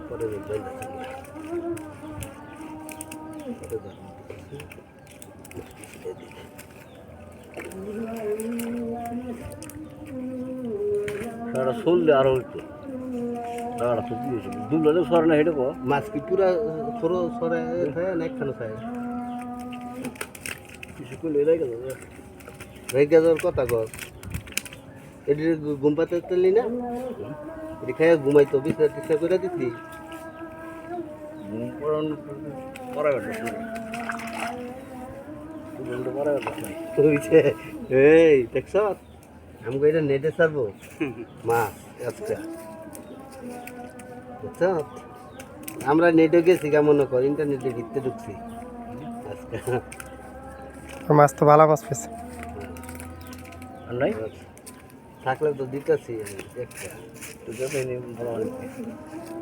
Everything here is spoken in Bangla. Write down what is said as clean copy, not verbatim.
পরে শুনলে আরো হইতো দাঁড়া তো দিয়েছিল দুলে সরে না হেঁটে মাছ কি পুরা সরো সরে না একখানে খায় কিছু করলে রেখে যাওয়ার কথা কর এটি ঘুম পাতে তুললি না এটি খাই ঘুমাইতো বিছনা টিছনা করে দিতি ঘুম পড়ানো এই দেখছ আমি এটা নেটে ছাড়বো মাছ আচ্ছা বুঝছ আমরা নেটে গেছি কেমন কর ইন্টারনেটে ভিতরে ঢুকছি আজকে মাছ তো ভালো মাছ পেয়েছে থাকলে তো দিতেছি একটা